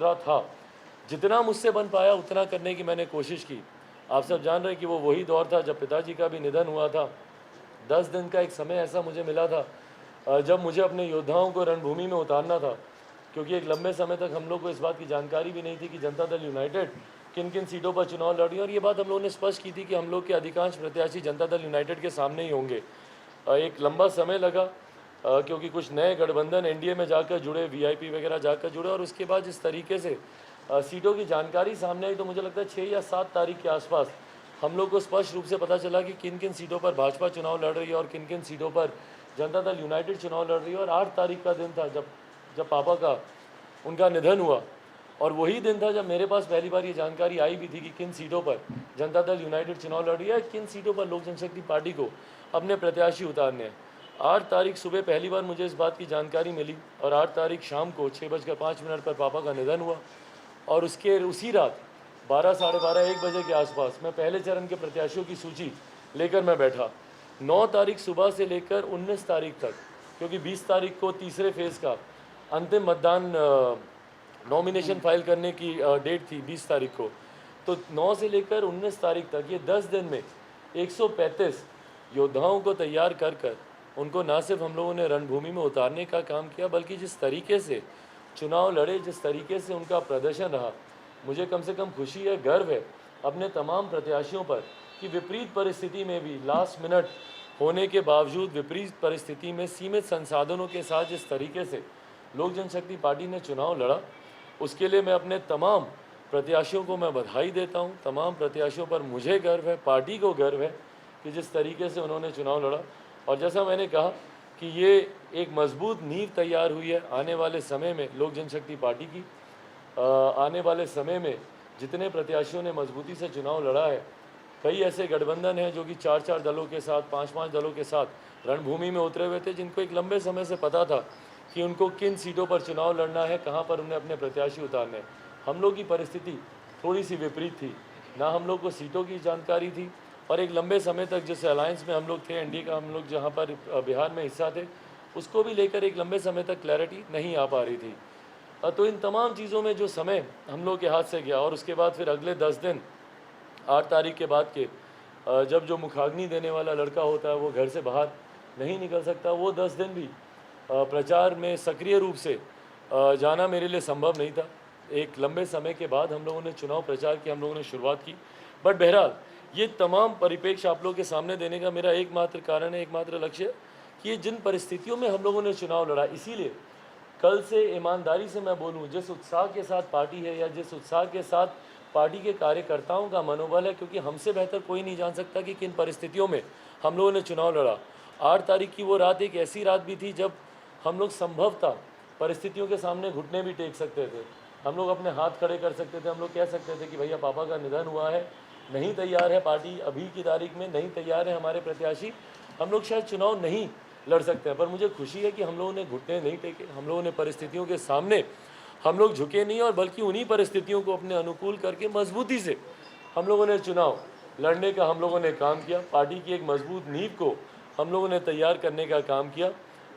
रहा था, जितना मुझसे बन पाया उतना करने की मैंने कोशिश की। आप सब जान रहे हैं कि वो वही दौर था जब पिताजी का भी निधन हुआ था। 10 दिन का एक समय ऐसा मुझे मिला था जब मुझे अपने योद्धाओं को रणभूमि में उतारना था, क्योंकि एक लंबे समय तक हम लोग को इस बात की जानकारी भी नहीं थी कि जनता दल यूनाइटेड किन किन सीटों पर चुनाव लड़ रही है, और ये बात हम लोगों ने स्पष्ट की थी कि हम लोग के अधिकांश प्रत्याशी जनता दल यूनाइटेड के सामने ही होंगे। एक लंबा समय लगा क्योंकि कुछ नए गठबंधन एनडीए में जाकर जुड़े, वीआईपी वगैरह जाकर जुड़े, और उसके बाद जिस तरीके से सीटों की जानकारी सामने आई, तो मुझे लगता है 6 या 7 तारीख के आसपास हम लोग को स्पष्ट रूप से पता चला कि किन किन सीटों पर भाजपा चुनाव लड़ रही है और किन किन सीटों पर जनता दल यूनाइटेड चुनाव लड़ रही है। और 8 तारीख का दिन था जब जब पापा का उनका निधन हुआ, और वही दिन था जब मेरे पास पहली बार ये जानकारी आई भी थी कि किन सीटों पर जनता दल यूनाइटेड चुनाव लड़ रही है, किन सीटों पर लोक जनशक्ति पार्टी को अपने प्रत्याशी उतारने हैं। 8 तारीख सुबह पहली बार मुझे इस बात की जानकारी मिली, और 8 तारीख शाम को 6:05 पर पापा का निधन हुआ, और उसी रात 12, साढ़े 12, 1 बजे के आसपास मैं पहले चरण के प्रत्याशियों की सूची लेकर मैं बैठा। 9 तारीख सुबह से लेकर 19 तारीख तक, क्योंकि 20 तारीख को तीसरे फेज़ का अंतिम मतदान नॉमिनेशन फाइल करने की डेट थी 20 तारीख को, तो 9 से लेकर 19 तारीख तक ये 10 दिन में 135 योद्धाओं को तैयार कर कर उनको ना सिर्फ हम लोगों ने रणभूमि में उतारने का काम किया, बल्कि जिस तरीके से चुनाव लड़े, जिस तरीके से उनका प्रदर्शन रहा, मुझे कम से कम खुशी है, गर्व है अपने तमाम प्रत्याशियों पर कि विपरीत परिस्थिति में भी, लास्ट मिनट होने के बावजूद, विपरीत परिस्थिति में सीमित संसाधनों के साथ जिस तरीके से लोक जनशक्ति पार्टी ने चुनाव लड़ा, उसके लिए मैं अपने तमाम प्रत्याशियों को मैं बधाई देता हूं। तमाम प्रत्याशियों पर मुझे गर्व है, पार्टी को गर्व है कि जिस तरीके से उन्होंने चुनाव लड़ा। और जैसा मैंने कहा कि ये एक मजबूत नींव तैयार हुई है आने वाले समय में लोक जनशक्ति पार्टी की। आने वाले समय में जितने प्रत्याशियों ने मजबूती से चुनाव लड़ा है, कई ऐसे गठबंधन हैं जो कि 4-4 दलों के साथ, 5-5 दलों के साथ रणभूमि में उतरे हुए थे, जिनको एक लंबे समय से पता था कि उनको किन सीटों पर चुनाव लड़ना है, कहाँ पर उन्हें अपने प्रत्याशी उतारने हैं। हम लोग की परिस्थिति थोड़ी सी विपरीत थी, ना हम लोग को सीटों की जानकारी थी, और एक लंबे समय तक जिस अलायंस में हम लोग थे, एनडीए का हम लोग जहाँ पर बिहार में हिस्सा थे, उसको भी लेकर एक लंबे समय तक क्लैरिटी नहीं आ पा रही थी। तो इन तमाम चीज़ों में जो समय हम लोग के हाथ से गया, और उसके बाद फिर अगले 10 दिन 8 तारीख के बाद के जब जो मुखाग्नि देने वाला लड़का होता है वो घर से बाहर नहीं निकल सकता, वो 10 दिन भी प्रचार में सक्रिय रूप से जाना मेरे लिए संभव नहीं था। एक लंबे समय के बाद हम लोगों ने चुनाव प्रचार की, हम लोगों ने शुरुआत की। बट बहरहाल ये तमाम परिप्रेक्ष्य आप लोगों के सामने देने का मेरा एकमात्र कारण है, एकमात्र लक्ष्य है कि ये जिन परिस्थितियों में हम लोगों ने चुनाव लड़ा, इसीलिए कल से ईमानदारी से मैं बोलूँ, जिस उत्साह के साथ पार्टी है या जिस उत्साह के साथ पार्टी के कार्यकर्ताओं का मनोबल है, क्योंकि हमसे बेहतर कोई नहीं जान सकता कि किन परिस्थितियों में हम लोगों ने चुनाव लड़ा। 8 तारीख की वो रात एक ऐसी रात भी थी जब हम लोग संभवतः परिस्थितियों के सामने घुटने भी टेक सकते थे, हम लोग अपने हाथ खड़े कर सकते थे, हम लोग कह सकते थे कि भैया पापा का निधन हुआ है, नहीं तैयार है पार्टी, अभी की तारीख में नहीं तैयार है हमारे प्रत्याशी, हम लोग शायद चुनाव नहीं लड़ सकते हैं। पर मुझे खुशी है कि हम लोगों ने घुटने नहीं टेके, हम लोगों ने परिस्थितियों के सामने हम लोग झुके नहीं, और बल्कि उन्हीं परिस्थितियों को अपने अनुकूल करके मजबूती से हम लोगों ने चुनाव लड़ने का हम लोगों ने काम किया। पार्टी की एक मजबूत नींव को हम लोगों ने तैयार करने का काम किया।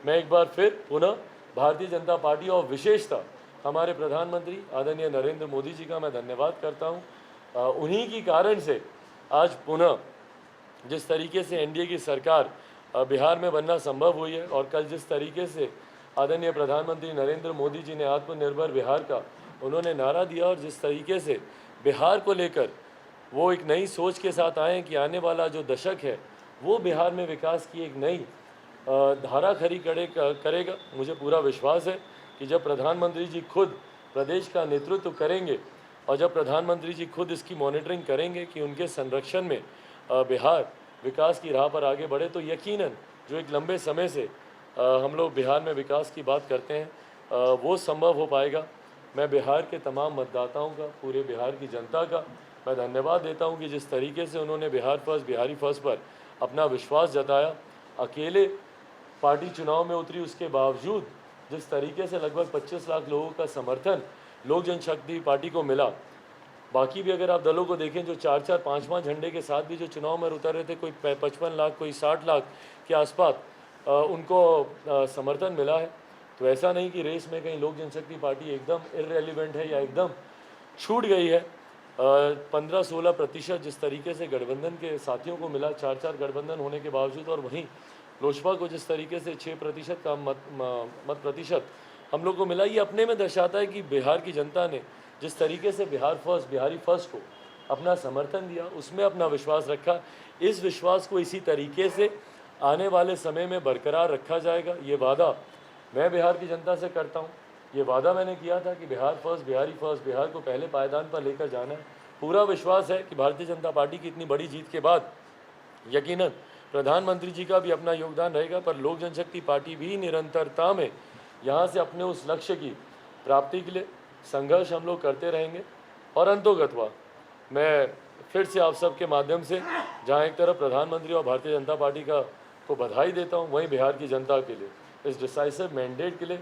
मैं एक बार फिर पुनः भारतीय जनता पार्टी और विशेषतः हमारे प्रधानमंत्री आदरणीय नरेंद्र मोदी जी का मैं धन्यवाद करता हूं। उन्हीं की कारण से आज पुनः जिस तरीके से एनडीए की सरकार बिहार में बनना संभव हुई है, और कल जिस तरीके से आदरणीय प्रधानमंत्री नरेंद्र मोदी जी ने आत्मनिर्भर बिहार का उन्होंने नारा दिया, और जिस तरीके से बिहार को लेकर वो एक नई सोच के साथ आए कि आने वाला जो दशक है वो बिहार में विकास की एक नई धारा खड़ी करेगा। मुझे पूरा विश्वास है कि जब प्रधानमंत्री जी खुद प्रदेश का नेतृत्व करेंगे, और जब प्रधानमंत्री जी खुद इसकी मॉनिटरिंग करेंगे कि उनके संरक्षण में बिहार विकास की राह पर आगे बढ़े, तो यकीनन जो एक लंबे समय से हम लोग बिहार में विकास की बात करते हैं वो संभव हो पाएगा। मैं बिहार के तमाम मतदाताओं का, पूरे बिहार की जनता का मैं धन्यवाद देता हूं कि जिस तरीके से उन्होंने बिहार फर्स्ट, बिहारी फर्स्ट पर अपना विश्वास जताया। अकेले पार्टी चुनाव में उतरी, उसके बावजूद जिस तरीके से लगभग 25 लाख लोगों का समर्थन लोक जनशक्ति पार्टी को मिला। बाकी भी अगर आप दलों को देखें जो 4-4, 5-5 झंडे के साथ भी जो चुनाव में उतर रहे थे, कोई 55 लाख, कोई 60 लाख के आसपास उनको समर्थन मिला है। तो ऐसा नहीं कि रेस में कहीं लोक जनशक्ति पार्टी एकदम इररेलीवेंट है या एकदम छूट गई है। 15-16% जिस तरीके से गठबंधन के साथियों को मिला, 4-4 गठबंधन होने के बावजूद, और वहीं लोजपा को जिस तरीके से 6% का मत प्रतिशत हम लोग को मिला, ये अपने में दर्शाता है कि बिहार की जनता ने जिस तरीके से बिहारी फर्स्ट को अपना समर्थन दिया, उसमें अपना विश्वास रखा। इस विश्वास को इसी तरीके से आने वाले समय में बरकरार रखा जाएगा। ये वादा मैं बिहार की जनता से करता हूँ। ये वादा मैंने किया था कि बिहार फर्स्ट, बिहार को पहले पायदान पर लेकर जाना है। पूरा विश्वास है कि भारतीय जनता पार्टी की इतनी बड़ी जीत के बाद यकीनन प्रधानमंत्री जी का भी अपना योगदान रहेगा, पर लोक जनशक्ति पार्टी भी निरंतरता में यहाँ से अपने उस लक्ष्य की प्राप्ति के लिए संघर्ष हम लोग करते रहेंगे। और अंतोगत्वा मैं फिर से आप सबके माध्यम से, जहाँ एक तरफ प्रधानमंत्री और भारतीय जनता पार्टी को बधाई देता हूँ, वहीं बिहार की जनता के लिए इस डिसाइसिव मैंडेट के लिए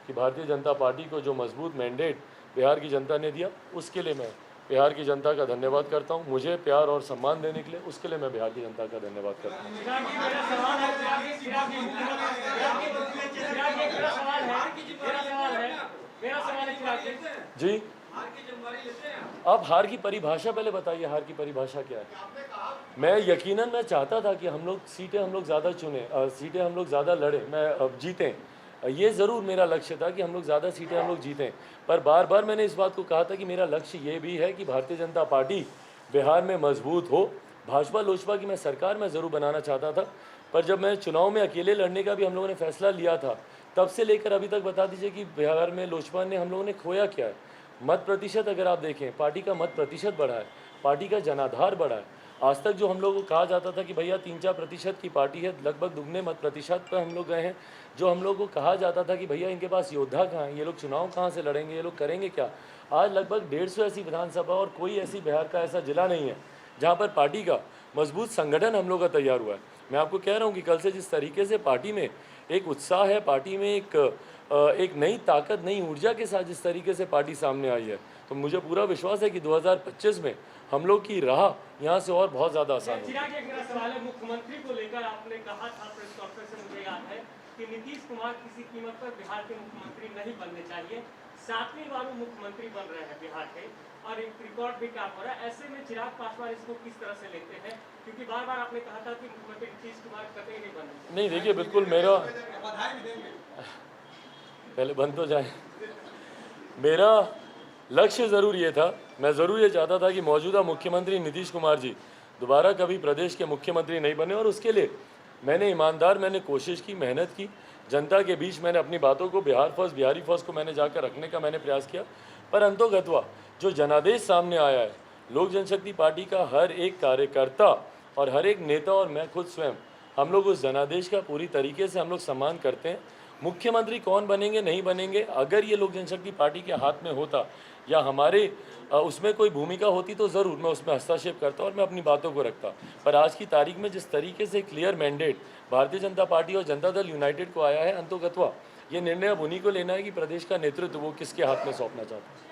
कि भारतीय जनता पार्टी को जो मजबूत मैंडेट बिहार की जनता ने दिया, उसके लिए मैं बिहार की जनता का धन्यवाद करता हूं। मुझे प्यार और सम्मान देने के लिए, उसके लिए मैं बिहार की जनता का धन्यवाद करता हूं। जी, आप हार की परिभाषा पहले बताइए, हार की परिभाषा क्या है? मैं चाहता था कि हम लोग ज़्यादा चुने, सीटें हम लोग ज़्यादा लड़े, मैं जीतें। ये ज़रूर मेरा लक्ष्य था कि हम लोग ज़्यादा सीटें हम लोग जीतें, पर बार बार मैंने इस बात को कहा था कि मेरा लक्ष्य ये भी है कि भारतीय जनता पार्टी बिहार में मजबूत हो। भाजपा लोजपा की मैं सरकार में ज़रूर बनाना चाहता था, पर जब मैं चुनाव में अकेले लड़ने का भी हम लोगों ने फैसला लिया था, तब से लेकर अभी तक बता दीजिए कि बिहार में लोजपा ने हम लोगों ने खोया क्या है? मत प्रतिशत अगर आप देखें, पार्टी का मत प्रतिशत बढ़ा है, पार्टी का जनाधार बढ़ा है। आज तक जो हम लोगों को कहा जाता था कि भैया 3-4% की पार्टी है, लगभग दुगने मत प्रतिशत पर हम लोग गए हैं। जो हम लोगों को कहा जाता था कि भैया इनके पास योद्धा कहाँ हैं, ये लोग चुनाव कहाँ से लड़ेंगे, ये लोग करेंगे क्या, आज लगभग 150 ऐसी विधानसभा और कोई ऐसी बिहार का ऐसा जिला नहीं है जहाँ पर पार्टी का मजबूत संगठन हम लोग का तैयार हुआ है। मैं आपको कह रहा हूँ कि कल से जिस तरीके से पार्टी में एक उत्साह है, पार्टी में एक नई ताकत, नई ऊर्जा के साथ जिस तरीके से पार्टी सामने आई है, तो मुझे पूरा विश्वास है कि 2025 में हम लोग की राह यहाँ से और बहुत ज़्यादा आसान होगी। मेरा सवाल है, मुख्यमंत्री को लेकर आपने कहा था प्रेस कॉन्फ्रेंस में, मुझे याद है कि नीतीश कुमार किसी कीमत पर बिहार के मुख्यमंत्री नहीं बनने चाहिए। 7वीं बार मुख्यमंत्री बन रहे हैं बिहार के, और एक रिकॉर्ड भी काट हो रहा है। ऐसे में चिराग पासवान इसको किस तरह से लेते हैं, क्योंकि बार बार आपने कहा था कि मुख्यमंत्री नीतीश कुमार कतई नहीं बनने। नहीं देखिए, बिल्कुल मेरा पहले बन तो जाए, मेरा लक्ष्य ज़रूर ये था, मैं ज़रूर ये चाहता था कि मौजूदा मुख्यमंत्री नीतीश कुमार जी दोबारा कभी प्रदेश के मुख्यमंत्री नहीं बने, और उसके लिए मैंने कोशिश की, मेहनत की, जनता के बीच मैंने अपनी बातों को बिहारी फर्स्ट को मैंने जाकर रखने का मैंने प्रयास किया। पर अंतोगत्वा जो जनादेश सामने आया है, लोक जनशक्ति पार्टी का हर एक कार्यकर्ता और हर एक नेता और मैं खुद स्वयं, हम लोग उस जनादेश का पूरी तरीके से हम लोग सम्मान करते हैं। मुख्यमंत्री कौन बनेंगे नहीं बनेंगे, अगर ये लोक जनशक्ति पार्टी के हाथ में होता या हमारे उसमें कोई भूमिका होती तो ज़रूर मैं उसमें हस्तक्षेप करता और मैं अपनी बातों को रखता। पर आज की तारीख में जिस तरीके से clear mandate Bharatiya Janata party और जनता दल यूनाइटेड को आया है, अंतोगत्वा ये निर्णय अब उन्हीं को लेना है कि प्रदेश का नेतृत्व वो किसके हाथ में सौंपना चाहता है।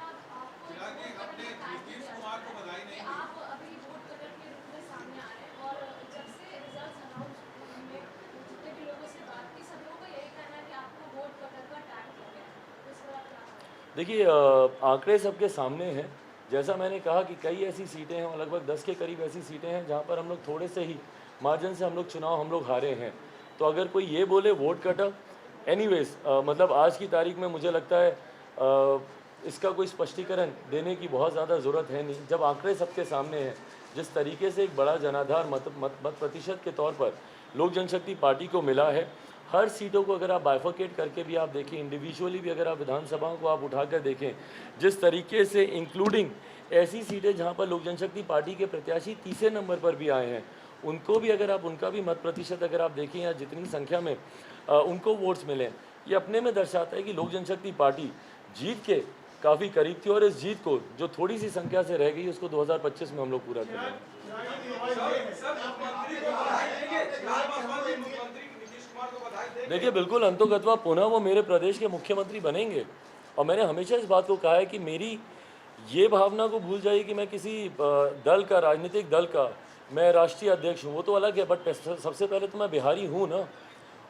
देखिए, आंकड़े सबके सामने हैं। जैसा मैंने कहा कि कई ऐसी सीटें हैं और लगभग 10 के करीब ऐसी सीटें हैं जहां पर हम लोग थोड़े से ही मार्जिन से हम लोग चुनाव हम लोग हारे हैं। तो अगर कोई ये बोले वोट कटा, एनीवेज मतलब आज की तारीख में मुझे लगता है इसका कोई स्पष्टीकरण देने की बहुत ज़्यादा ज़रूरत है नहीं। जब आंकड़े सबके सामने हैं, जिस तरीके से एक बड़ा जनाधार मत प्रतिशत के तौर पर लोक जनशक्ति पार्टी को मिला है, हर सीटों को अगर आप बाइफरकेट करके भी आप देखें, इंडिविजुअली भी अगर आप विधानसभाओं को आप उठाकर देखें, जिस तरीके से इंक्लूडिंग ऐसी सीटें जहां पर लोक जनशक्ति पार्टी के प्रत्याशी तीसरे नंबर पर भी आए हैं, उनको भी अगर आप उनका भी मत प्रतिशत अगर आप देखें या जितनी संख्या में उनको वोट्स मिले, ये अपने में दर्शाता है कि लोक जनशक्ति पार्टी जीत के काफ़ी करीब थी, और इस जीत को जो थोड़ी सी संख्या से रह गई उसको 2025 में हम लोग पूरा कर रहे हैं। देखिए, बिल्कुल अंतोगत्वा पुनः वो मेरे प्रदेश के मुख्यमंत्री बनेंगे, और मैंने हमेशा इस बात को कहा है कि मेरी ये भावना को भूल जाइए कि मैं किसी दल का, राजनीतिक दल का मैं राष्ट्रीय अध्यक्ष हूँ, वो तो अलग है, बट सबसे पहले तो मैं बिहारी हूँ ना,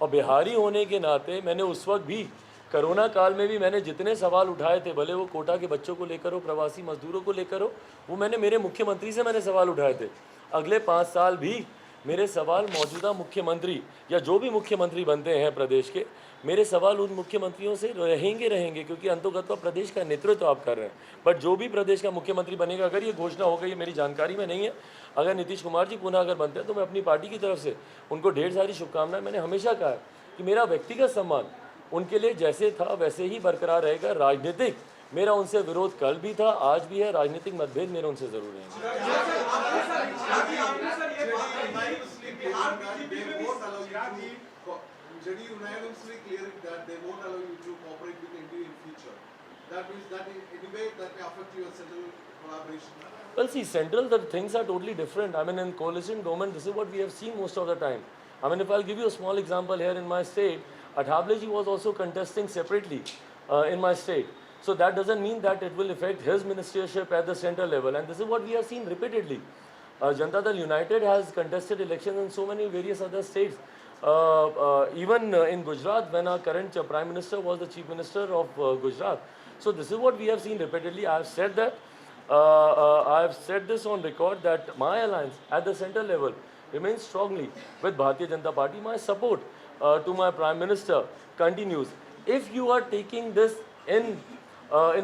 और बिहारी होने के नाते मैंने उस वक्त भी कोरोना काल में भी मैंने जितने सवाल उठाए थे, भले वो कोटा के बच्चों को लेकर हो, प्रवासी मजदूरों को लेकर हो, वो मैंने मेरे मुख्यमंत्री से मैंने सवाल उठाए थे। अगले 5 साल भी मेरे सवाल मौजूदा मुख्यमंत्री या जो भी मुख्यमंत्री बनते हैं प्रदेश के, मेरे सवाल उन मुख्यमंत्रियों से रहेंगे, क्योंकि अंतोगत्वा प्रदेश का नेतृत्व आप कर रहे हैं। बट जो भी प्रदेश का मुख्यमंत्री बनेगा, अगर ये घोषणा हो गई है, मेरी जानकारी में नहीं है, अगर नीतीश कुमार जी पुनः अगर बनते हैं, तो मैं अपनी पार्टी की तरफ से उनको ढेर सारी शुभकामनाएं। मैंने हमेशा कहा है कि मेरा व्यक्तिगत सम्मान उनके लिए जैसे था वैसे ही बरकरार रहेगा। राजनीतिक मेरा उनसे विरोध कल भी था, आज भी है, राजनीतिक मतभेद मेरे उनसे जरूर हैं। JDU unanimously cleared that they won't allow you to cooperate with NDA in future. That means that in any way that may affect your central collaboration. Well, see, central, the things are totally different. I mean, in coalition government, this is what we have seen most of the time. I mean, if I'll give you a small example here in my state, Athawaleji was also contesting separately in my state. So that doesn't mean that it will affect his ministership at the central level. And this is what we have seen repeatedly. Janata Dal United has contested elections in so many various other states. Even in Gujarat, when our current Prime Minister was the Chief Minister of Gujarat. So this is what we have seen repeatedly. I have said that. I have said this on record that my alliance at the central level remains strongly with Bharatiya Janata Party. My support to my Prime Minister continues. If you are taking this in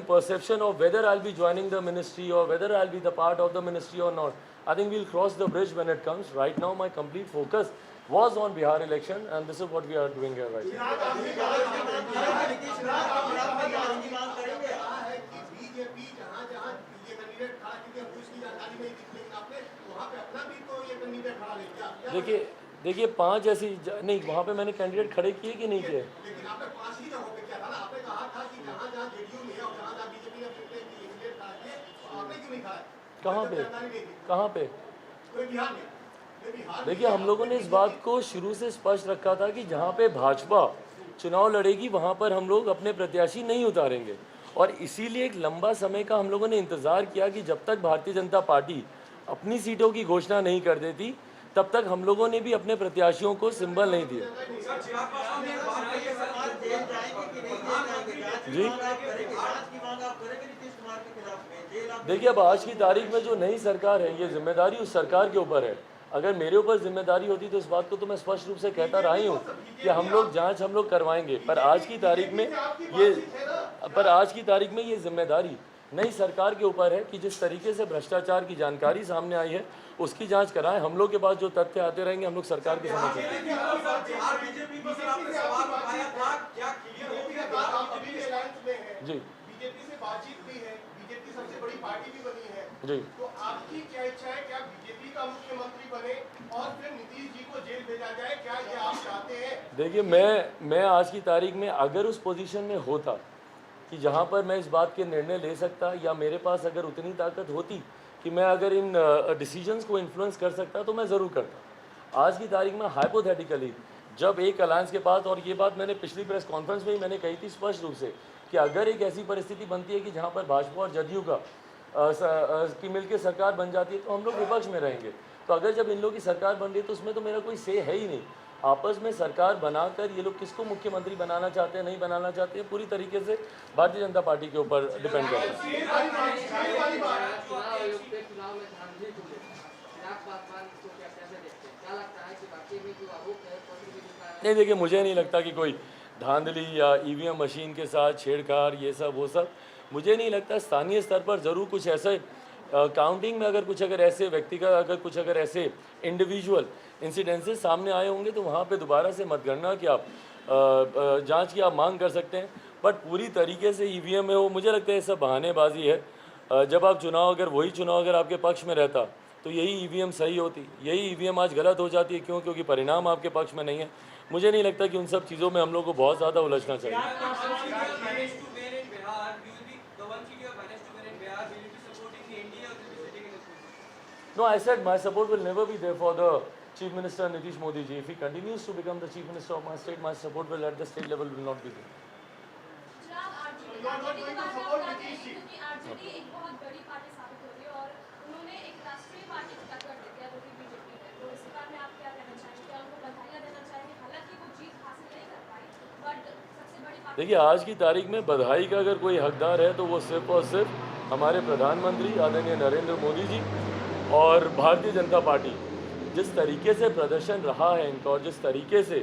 perception of whether I'll be joining the ministry or whether I'll be the part of the ministry or not, I think we'll cross the bridge when it comes. Right now, my complete focus was on Bihar election, and this is what we are doing here right now. देखिए 5 ऐसी नहीं, वहाँ पे मैंने candidate खड़े किए कि नहीं किए? कहाँ पे? देखिए, हम लोगों ने इस बात को शुरू से स्पष्ट रखा था कि जहाँ पे भाजपा चुनाव लड़ेगी वहाँ पर हम लोग अपने प्रत्याशी नहीं उतारेंगे, और इसीलिए एक लंबा समय का हम लोगों ने इंतज़ार किया कि जब तक भारतीय जनता पार्टी अपनी सीटों की घोषणा नहीं कर देती, तब तक हम लोगों ने भी अपने प्रत्याशियों को सिंबल नहीं दिया। जी देखिए, अब आज की तारीख में जो नई सरकार है, ये जिम्मेदारी उस सरकार के ऊपर है। अगर मेरे ऊपर जिम्मेदारी होती तो इस बात को तो मैं स्पष्ट रूप से कहता रहा ही हूँ कि हम लोग जांच हम लोग करवाएंगे, पर आज की तारीख में ये जिम्मेदारी नई सरकार के ऊपर है कि जिस तरीके से भ्रष्टाचार की जानकारी सामने आई है उसकी जांच कराएं। हम लोग के पास जो तथ्य आते रहेंगे हम लोग सरकार के समक्ष जी बीजेपी से बातचीत भी है, बीजेपी सबसे बड़ी पार्टी भी बनी है जी। तो आपकी क्या इच्छा है, क्या बीजेपी का मुख्यमंत्री बने और फिर नीतीश जी को जेल भेजा जाए, क्या ये आप चाहते हैं? देखिए, मैं आज की तारीख में अगर उस पोजीशन में होता कि जहां पर मैं इस बात के निर्णय ले सकता, या मेरे पास अगर उतनी ताकत होती कि मैं अगर इन डिसीजंस को इन्फ्लुएंस कर सकता, तो मैं ज़रूर करता। आज की तारीख में हाइपोथेटिकली जब एक अलायंस के पास, और ये बात मैंने पिछली प्रेस कॉन्फ्रेंस में ही मैंने कही थी स्पष्ट रूप से कि अगर एक ऐसी परिस्थिति बनती है कि जहाँ पर भाजपा और जदयू की मिलकर सरकार बन जाती है, तो हम लोग विपक्ष में रहेंगे। तो अगर जब इन लोगों की सरकार बन रही है तो उसमें तो मेरा कोई से है ही नहीं। आपस में सरकार बनाकर ये लोग किसको मुख्यमंत्री बनाना चाहते हैं, नहीं बनाना चाहते हैं, पूरी तरीके से भारतीय जनता पार्टी के ऊपर डिपेंड करता है। नहीं, देखिए, मुझे नहीं लगता कि कोई धांधली या ईवीएम मशीन के साथ छेड़छाड़ ये सब वो सब मुझे नहीं लगता। स्थानीय स्तर पर ज़रूर कुछ ऐसे काउंटिंग में अगर कुछ अगर ऐसे व्यक्तिगत अगर कुछ अगर ऐसे इंडिविजुअल इंसिडेंसेस सामने आए होंगे तो वहाँ पे दोबारा से मतगणना की आप जांच की आप मांग कर सकते हैं। बट पूरी तरीके से ईवीएम में वो मुझे लगता है ये सब बहानेबाजी है। जब आप चुनाव अगर आपके पक्ष में रहता तो यही ईवीएम सही होती, यही ईवीएम आज गलत हो जाती है। क्यों? क्योंकि परिणाम आपके पक्ष में नहीं है। मुझे नहीं लगता कि उन सब चीज़ों में हम लोग को बहुत ज़्यादा उलझना चाहिए। No, I said my support will never be there for the Chief Minister Nitish Modi ji. If he continues to become the Chief Minister of my state, my support will at the state level will not be there. देखिए, आज की तारीख में बधाई का अगर कोई हकदार है तो वो सिर्फ और सिर्फ हमारे प्रधानमंत्री आदरणीय नरेंद्र मोदी जी और भारतीय जनता पार्टी। जिस तरीके से प्रदर्शन रहा है इनका और जिस तरीके से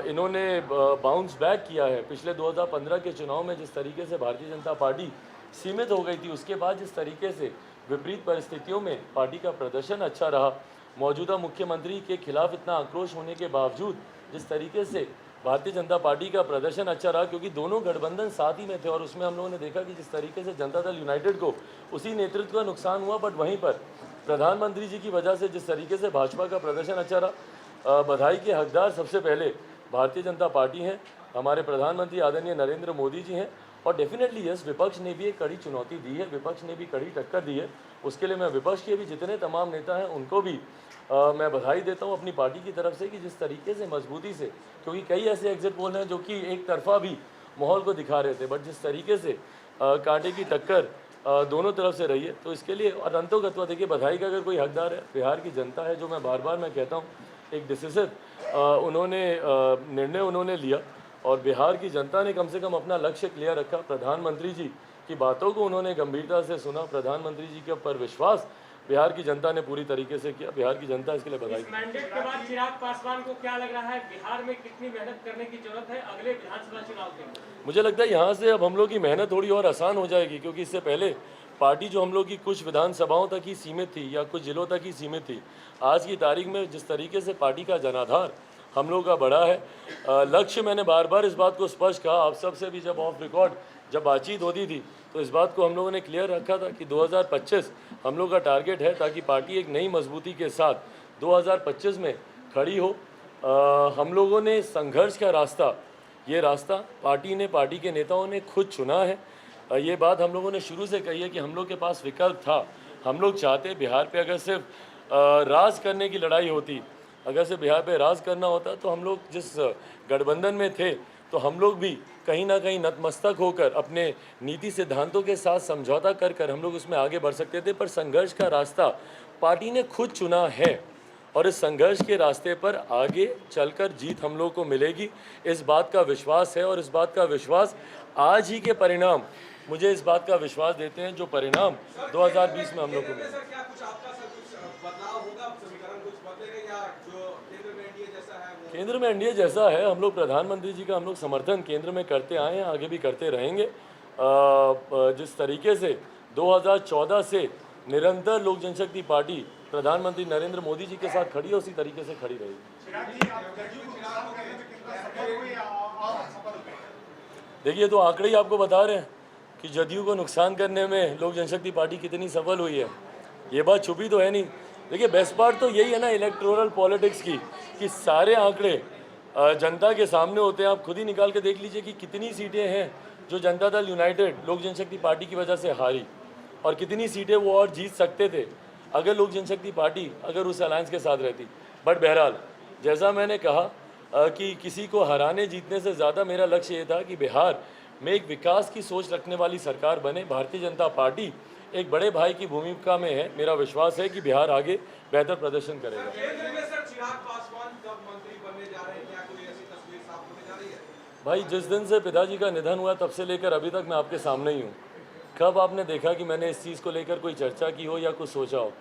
इन्होंने बाउंस बैक किया है पिछले 2015 के चुनाव में, जिस तरीके से भारतीय जनता पार्टी सीमित हो गई थी, उसके बाद जिस तरीके से विपरीत परिस्थितियों में पार्टी का प्रदर्शन अच्छा रहा, मौजूदा मुख्यमंत्री के खिलाफ इतना आक्रोश होने के बावजूद जिस तरीके से भारतीय जनता पार्टी का प्रदर्शन अच्छा रहा, क्योंकि दोनों गठबंधन साथ ही में थे और उसमें हम लोगों ने देखा कि जिस तरीके से जनता दल यूनाइटेड को उसी नेतृत्व का नुकसान हुआ, बट वहीं पर प्रधानमंत्री जी की वजह से जिस तरीके से भाजपा का प्रदर्शन अच्छा रहा। बधाई के हकदार सबसे पहले भारतीय जनता पार्टी हैं, हमारे प्रधानमंत्री आदरणीय नरेंद्र मोदी जी हैं और डेफिनेटली यस, विपक्ष ने भी एक कड़ी चुनौती दी है, विपक्ष ने भी कड़ी टक्कर दी है। उसके लिए मैं विपक्ष के भी जितने तमाम नेता हैं उनको भी मैं बधाई देता हूं अपनी पार्टी की तरफ से कि जिस तरीके से मजबूती से, क्योंकि कई ऐसे एग्जिट पोल हैं जो कि एक तरफा भी माहौल को दिखा रहे थे, बट जिस तरीके से कांटे की टक्कर दोनों तरफ से रही है, तो इसके लिए और अंतोगत्वा देखिए, बधाई का अगर कोई हकदार है बिहार की जनता है, जो मैं बार बार कहता हूँ एक डिसिसिव उन्होंने निर्णय उन्होंने लिया और बिहार की जनता ने कम से कम अपना लक्ष्य क्लियर रखा। प्रधानमंत्री जी की बातों को उन्होंने गंभीरता से सुना, प्रधानमंत्री जी के ऊपर विश्वास बिहार की जनता ने पूरी तरीके से किया। बिहार की जनता इसके लिए बधाई। इस मैंडेट के बाद चिराग पासवान को क्या लग रहा है, बिहार में कितनी मेहनत करने की जरूरत है अगले विधानसभा चुनाव के लिए? मुझे लगता है यहाँ से अब हम लोग की मेहनत थोड़ी और आसान हो जाएगी, क्योंकि इससे पहले पार्टी जो हम लोग की कुछ विधानसभाओं तक ही सीमित थी या कुछ जिलों तक ही सीमित थी, आज की तारीख में जिस तरीके से पार्टी का जनाधार हम लोग का बड़ा है, लक्ष्य मैंने बार बार इस बात को स्पष्ट कहा, आप सबसे भी जब ऑफ रिकॉर्ड जब बातचीत होती थी तो इस बात को हम लोगों ने क्लियर रखा था कि 2025 हम लोग का टारगेट है, ताकि पार्टी एक नई मजबूती के साथ 2025 में खड़ी हो। हम लोगों ने संघर्ष का रास्ता, ये रास्ता पार्टी ने, पार्टी के नेताओं ने खुद चुना है। ये बात हम लोगों ने शुरू से कही है कि हम लोग के पास विकल्प था। हम लोग चाहते बिहार पे अगर सिर्फ राज करने की लड़ाई होती, अगर सिर्फ बिहार पे राज करना होता, तो हम लोग जिस गठबंधन में थे तो हम लोग भी कहीं ना कहीं नतमस्तक होकर अपने नीति सिद्धांतों के साथ समझौता कर कर हम लोग उसमें आगे बढ़ सकते थे। पर संघर्ष का रास्ता पार्टी ने खुद चुना है और इस संघर्ष के रास्ते पर आगे चलकर जीत हम लोग को मिलेगी, इस बात का विश्वास है। और इस बात का विश्वास आज ही के परिणाम मुझे इस बात का विश्वास देते हैं, जो परिणाम 2020 में हम लोग को मिले। केंद्र में एनडीए जैसा है, हम लोग प्रधानमंत्री जी का हम लोग समर्थन केंद्र में करते आए हैं, आगे भी करते रहेंगे। जिस तरीके से 2014 से निरंतर लोक जनशक्ति पार्टी प्रधानमंत्री नरेंद्र मोदी जी के साथ खड़ी है, उसी तरीके से खड़ी रहेगी। देखिए, तो आंकड़े ही आपको बता रहे हैं कि जदयू को नुकसान करने में लोक जनशक्ति पार्टी कितनी सफल हुई है। ये बात छुपी तो है नहीं। देखिए, बेस्ट पार्ट तो यही है ना इलेक्टोरल पॉलिटिक्स की, कि सारे आंकड़े जनता के सामने होते हैं। आप खुद ही निकाल के देख लीजिए कि कितनी सीटें हैं जो जनता दल यूनाइटेड लोक जनशक्ति पार्टी की वजह से हारी, और कितनी सीटें वो और जीत सकते थे अगर लोक जनशक्ति पार्टी अगर उस अलायंस के साथ रहती। बट बहरहाल, जैसा मैंने कहा कि किसी को हराने जीतने से ज़्यादा मेरा लक्ष्य ये था कि बिहार में एक विकास की सोच रखने वाली सरकार बने। भारतीय जनता पार्टी एक बड़े भाई की भूमिका में है। मेरा विश्वास है कि बिहार आगे बेहतर प्रदर्शन करेगा। भाई, जिस दिन से पिताजी का निधन हुआ तब से लेकर अभी तक मैं आपके सामने ही हूँ। कब आपने देखा कि मैंने इस चीज़ को लेकर कोई चर्चा की हो या कुछ सोचा हो?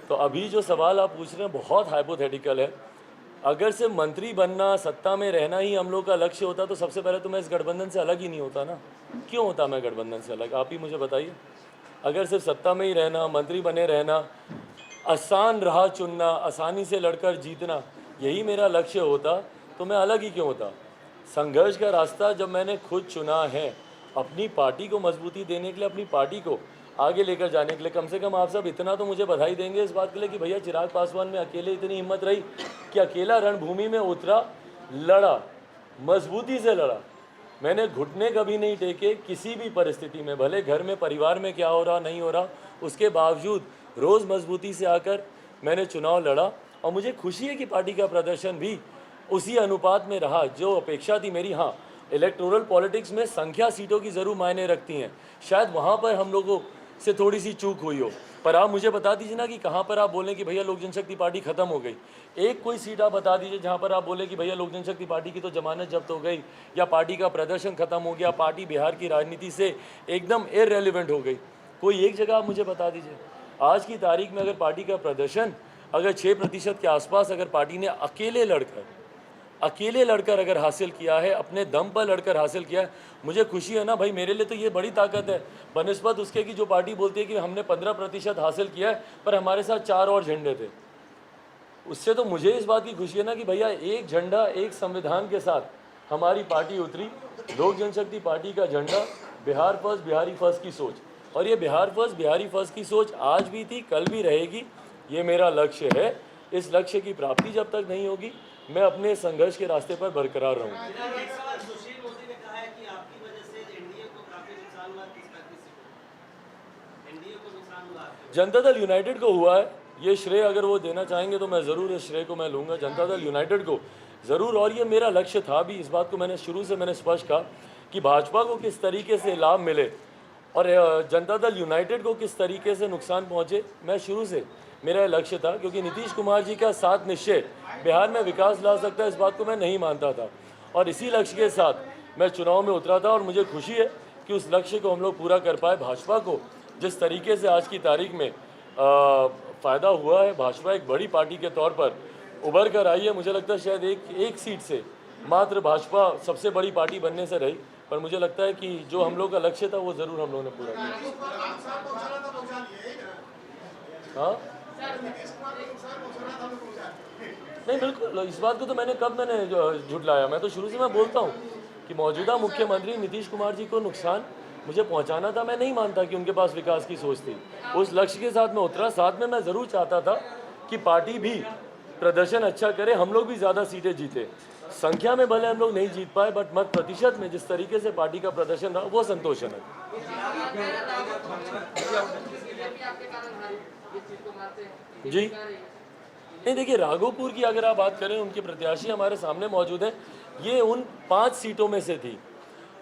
तो अभी जो सवाल आप पूछ रहे हैं बहुत हाइपोथेटिकल है। अगर सिर्फ मंत्री बनना, सत्ता में रहना ही हम लोग का लक्ष्य होता तो सबसे पहले तो मैं इस गठबंधन से अलग ही नहीं होता ना। क्यों होता मैं गठबंधन से अलग, आप ही मुझे बताइए। अगर सिर्फ सत्ता में ही रहना, मंत्री बने रहना, आसान राह चुनना, आसानी से लड़कर जीतना, यही मेरा लक्ष्य होता तो मैं अलग ही क्यों होता। संघर्ष का रास्ता जब मैंने खुद चुना है अपनी पार्टी को मजबूती देने के लिए, अपनी पार्टी को आगे लेकर जाने के लिए, कम से कम आप सब इतना तो मुझे बधाई देंगे इस बात के लिए कि भैया चिराग पासवान में अकेले इतनी हिम्मत रही कि अकेला रणभूमि में उतरा, लड़ा, मजबूती से लड़ा। मैंने घुटने कभी नहीं टेके किसी भी परिस्थिति में, भले घर में परिवार में क्या हो रहा नहीं हो रहा, उसके बावजूद रोज़ मजबूती से आकर मैंने चुनाव लड़ा। और मुझे खुशी है कि पार्टी का प्रदर्शन भी उसी अनुपात में रहा जो अपेक्षा थी मेरी। हाँ, इलेक्टोरल पॉलिटिक्स में संख्या सीटों की ज़रूर मायने रखती हैं, शायद वहाँ पर हम लोगों से थोड़ी सी चूक हुई हो, पर आप मुझे बता दीजिए ना कि कहाँ पर आप बोलें कि भैया लोक जनशक्ति पार्टी खत्म हो गई। एक कोई सीट आप बता दीजिए जहाँ पर आप बोले कि भैया लोक जनशक्ति पार्टी की तो जमानत जब्त हो गई, या पार्टी का प्रदर्शन खत्म हो गया, पार्टी बिहार की राजनीति से एकदम इररेलेवेंट हो गई। कोई एक जगह आप मुझे बता दीजिए। आज की तारीख में अगर पार्टी का प्रदर्शन अगर 6% के आसपास अगर पार्टी ने अकेले लड़कर अगर हासिल किया है, अपने दम पर लड़कर हासिल किया है, मुझे खुशी है ना भाई। मेरे लिए तो ये बड़ी ताकत है बनिस्बत उसके कि जो पार्टी बोलती है कि हमने 15% हासिल किया है पर हमारे साथ 4 और झंडे थे। उससे तो मुझे इस बात की खुशी है ना कि भैया एक झंडा एक संविधान के साथ हमारी पार्टी उतरी। लोक जनशक्ति पार्टी का झंडा बिहार फर्स्ट बिहारी फर्स्ट की सोच, और ये बिहार फर्स्ट बिहारी फर्स्ट की सोच आज भी थी, कल भी रहेगी। ये मेरा लक्ष्य है। इस लक्ष्य की प्राप्ति जब तक नहीं होगी मैं अपने संघर्ष के रास्ते पर बरकरार रहूँगा। सुशील मोदी ने कहा है कि आपकी वजह से एनडीए को काफी नुकसान हुआ, 30-35 सीटों एनडीए को नुकसान हुआ। जनता दल यूनाइटेड को हुआ है, ये श्रेय अगर वो देना चाहेंगे तो मैं ज़रूर इस श्रेय को मैं लूँगा जनता दल यूनाइटेड को ज़रूर। और ये मेरा लक्ष्य था भी, इस बात को मैंने शुरू से मैंने स्पष्ट कहा कि भाजपा को किस तरीके से लाभ मिले और जनता दल यूनाइटेड को किस तरीके से नुकसान पहुँचे, मैं शुरू से मेरा लक्ष्य था। क्योंकि नीतीश कुमार जी का साथ निश्चय बिहार में विकास ला सकता है, इस बात को मैं नहीं मानता था, और इसी लक्ष्य के साथ मैं चुनाव में उतरा था। और मुझे खुशी है कि उस लक्ष्य को हम लोग पूरा कर पाए। भाजपा को जिस तरीके से आज की तारीख में फ़ायदा हुआ है, भाजपा एक बड़ी पार्टी के तौर पर उभर कर आई है। मुझे लगता है शायद एक सीट से मात्र भाजपा सबसे बड़ी पार्टी बनने से रही, पर मुझे लगता है कि जो हम लोग का लक्ष्य था वो ज़रूर हम लोगों ने पूरा किया। हाँ नहीं, बिल्कुल इस बात को तो मैंने झुटलाया। मैं तो शुरू से मैं बोलता हूँ कि मौजूदा मुख्यमंत्री नीतीश कुमार जी को नुकसान मुझे पहुंचाना था। मैं नहीं मानता कि उनके पास विकास की सोच थी। उस लक्ष्य के साथ मैं उतरा। साथ में मैं ज़रूर चाहता था कि पार्टी भी प्रदर्शन अच्छा करे, हम लोग भी ज़्यादा सीटें जीते। संख्या में भले हम लोग नहीं जीत पाए, बट मत प्रतिशत में जिस तरीके से पार्टी का प्रदर्शन रहा वो संतोषजनक। जी नहीं, देखिए राघोपुर की अगर आप बात करें, उनके प्रत्याशी हमारे सामने मौजूद हैं। ये उन 5 सीटों में से थी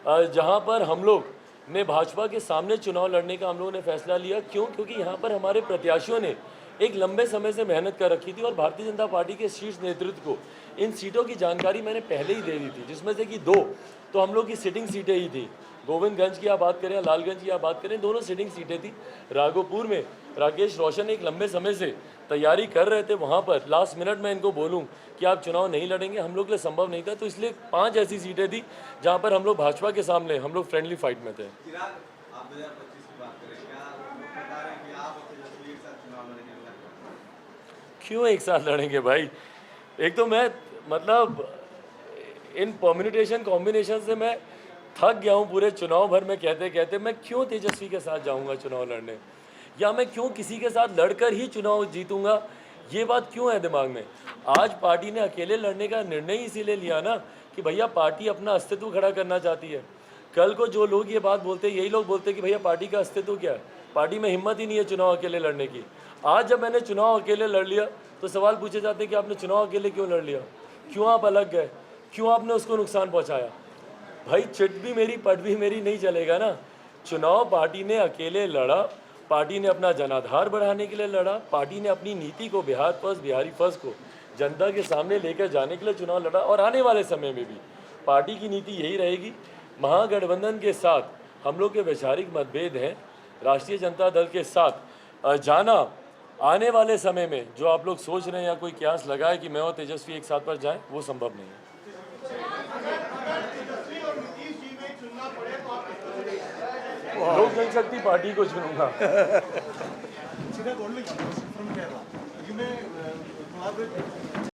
जहां पर हम लोग ने भाजपा के सामने चुनाव लड़ने का हम लोगों ने फैसला लिया। क्यों? क्योंकि यहाँ पर हमारे प्रत्याशियों ने एक लंबे समय से मेहनत कर रखी थी, और भारतीय जनता पार्टी के शीर्ष नेतृत्व को इन सीटों की जानकारी मैंने पहले ही दे दी थी, जिसमें से कि 2 तो हम लोग की सिटिंग सीटें ही थी। गोविंदगंज की आप बात करें या लालगंज की आप बात करें, दोनों सिटिंग सीटें थी। राघोपुर में राकेश रोशन एक लंबे समय से तैयारी कर रहे थे, वहाँ पर लास्ट मिनट में इनको बोलूँ कि आप चुनाव नहीं लड़ेंगे, हम लोग के लिए संभव नहीं था। तो इसलिए 5 ऐसी सीटें थी जहाँ पर हम लोग भाजपा के सामने हम लोग फ्रेंडली फाइट में थे। क्यों एक साथ लड़ेंगे भाई? एक तो मैं मतलब इन परम्यूटेशन कॉम्बिनेशन से मैं थक गया हूँ पूरे चुनाव भर में कहते कहते। मैं क्यों तेजस्वी के साथ जाऊँगा चुनाव लड़ने, या मैं क्यों किसी के साथ लड़कर ही चुनाव जीतूंगा? ये बात क्यों है दिमाग में? आज पार्टी ने अकेले लड़ने का निर्णय इसीलिए लिया ना कि भैया पार्टी अपना अस्तित्व खड़ा करना चाहती है। कल को जो लोग ये बात बोलते हैं, यही लोग बोलते हैं कि भैया पार्टी का अस्तित्व क्या है, पार्टी में हिम्मत ही नहीं है चुनाव अकेले लड़ने की। आज जब मैंने चुनाव अकेले लड़ लिया तो सवाल पूछे जाते हैं कि आपने चुनाव अकेले क्यों लड़ लिया, क्यों आप अलग गए, क्यों आपने उसको नुकसान पहुँचाया? भाई चिट भी मेरी पट भी मेरी नहीं चलेगा ना। चुनाव पार्टी ने अकेले लड़ा, पार्टी ने अपना जनाधार बढ़ाने के लिए लड़ा, पार्टी ने अपनी नीति को बिहार फर्स्ट बिहारी फर्स्ट को जनता के सामने लेकर जाने के लिए चुनाव लड़ा। और आने वाले समय में भी पार्टी की नीति यही रहेगी। महागठबंधन के साथ हम लोग के वैचारिक मतभेद हैं, राष्ट्रीय जनता दल के साथ जाना आने वाले समय में जो आप लोग सोच रहे हैं या कोई क्यास लगाए कि मैं और तेजस्वी एक साथ पर जाएं, वो संभव नहीं है। लोक जनशक्ति पार्टी को चुनूंगा। Chirag, only from Kerala. You may collaborate with